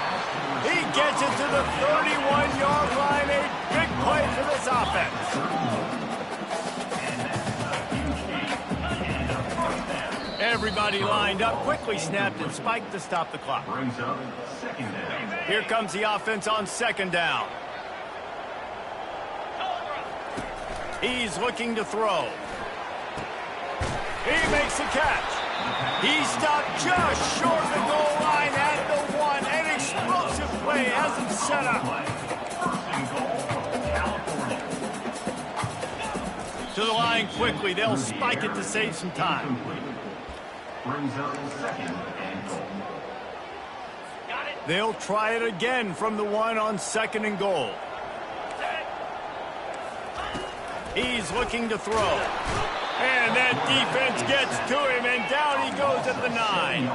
He gets it to the 31-yard line. A big play for this offense. Everybody lined up, quickly snapped and spiked to stop the clock. Brings up second down. Here comes the offense on second down. He's looking to throw. He makes the catch. He stopped just short of the goal line at the one. An explosive play has him set up. First and goal, California. To the line quickly. They'll spike it to save some time. Brings up second and goal. They'll try it again from the one on second and goal. He's looking to throw. And that defense gets to him, and down he goes at the 9.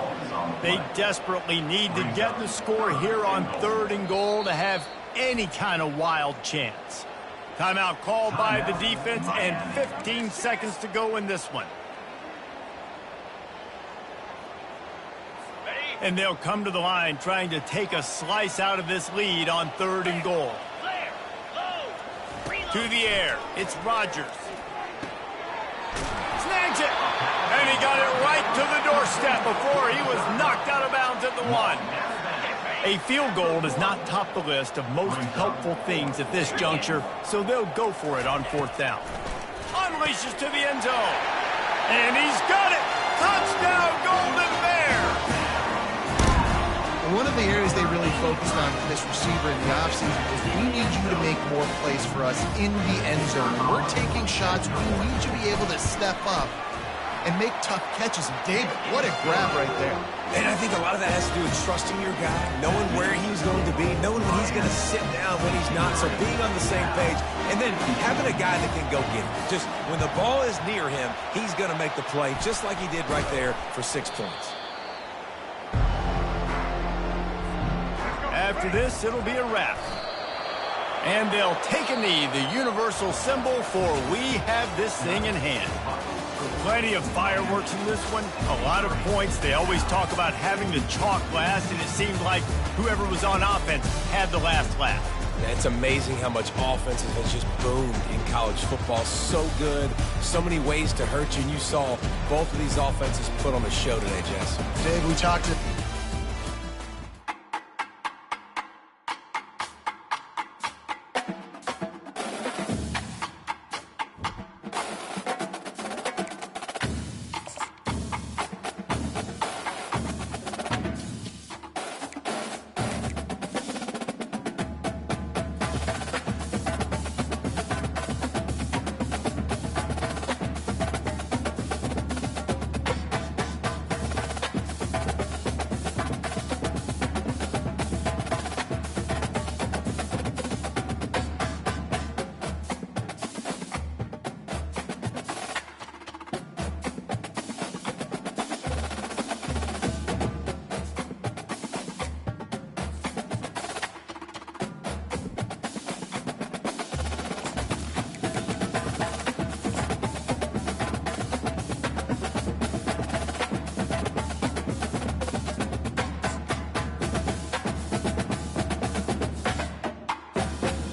They desperately need to get the score here on third and goal to have any kind of wild chance. Timeout called by the defense, and 15 seconds to go in this one. And they'll come to the line trying to take a slice out of this lead on third and goal. To the air, it's Rodgers. Snags it, and he got it right to the doorstep before he was knocked out of bounds at the 1. A field goal does not top the list of most helpful things at this juncture, so they'll go for it on fourth down. Unleashes to the end zone, and he's got it! Touchdown, Golden Bear! One of the areas they really focused on for this receiver in the offseason is we need you to make more plays for us in the end zone. When we're taking shots, we need you to be able to step up and make tough catches. And David, what a grab right there. And I think a lot of that has to do with trusting your guy, knowing where he's going to be, knowing when he's going to sit down, when he's not, so being on the same page, and then having a guy that can go get it. Just when the ball is near him, he's going to make the play, just like he did right there for 6 points. After this, it'll be a wrap. And they'll take a knee, the universal symbol for we have this thing in hand. Plenty of fireworks in this one, a lot of points. They always talk about having the chalk last, and it seemed like whoever was on offense had the last laugh. It's amazing how much offense has just boomed in college football. So good, so many ways to hurt you, and you saw both of these offenses put on a show today, Jess. Dave, we talked to...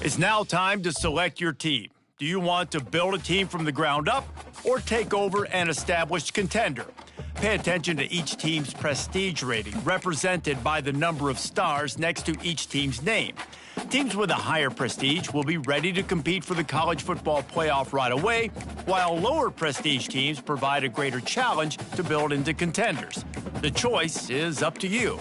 It's now time to select your team. Do you want to build a team from the ground up or take over an established contender? Pay attention to each team's prestige rating, represented by the number of stars next to each team's name. Teams with a higher prestige will be ready to compete for the college football playoff right away, while lower prestige teams provide a greater challenge to build into contenders. The choice is up to you.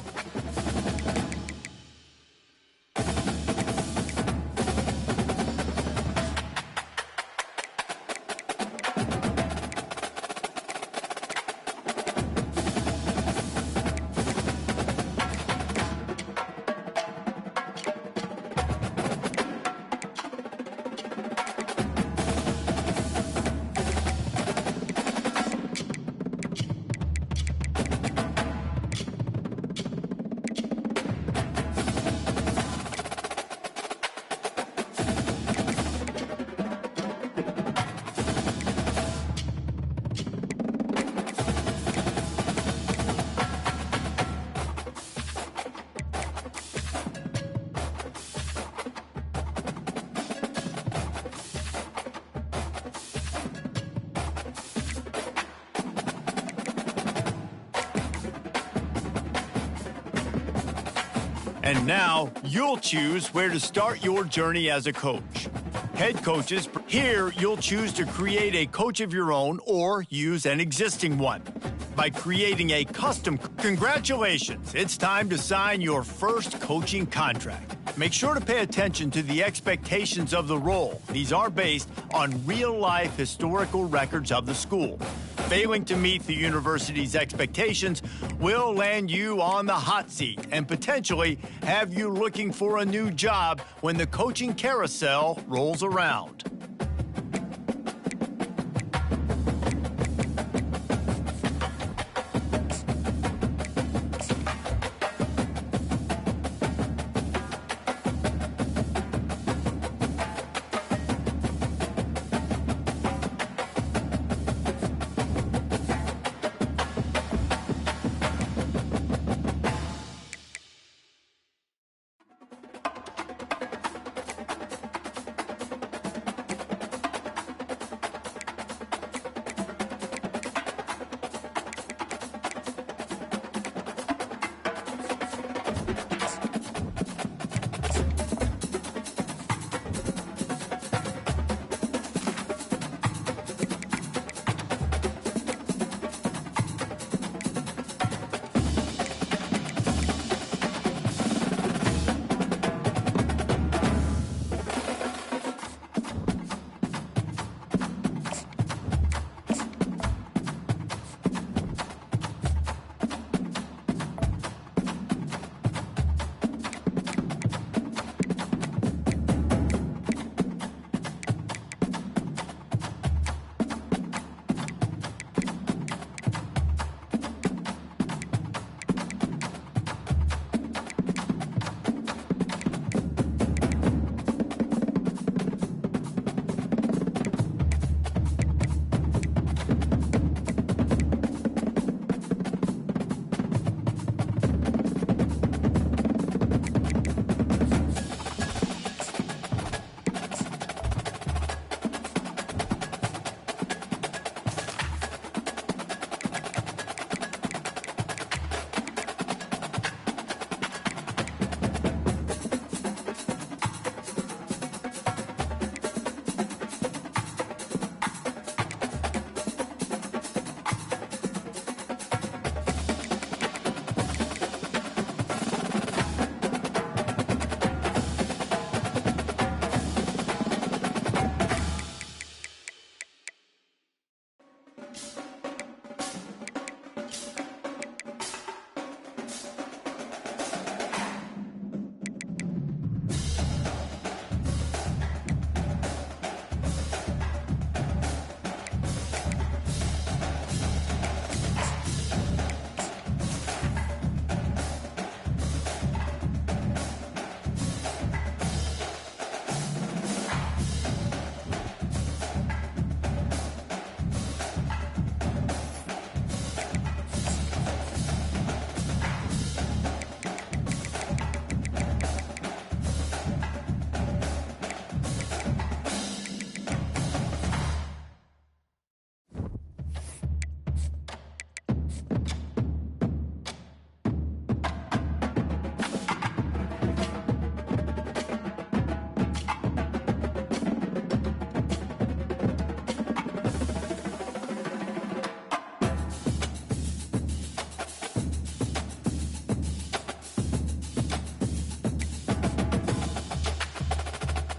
And now you'll choose where to start your journey as a coach. Head coaches, here you'll choose to create a coach of your own or use an existing one. By creating a custom, congratulations, it's time to sign your first coaching contract. Make sure to pay attention to the expectations of the role. These are based on real-life historical records of the school. Failing to meet the university's expectations will land you on the hot seat and potentially have you looking for a new job when the coaching carousel rolls around.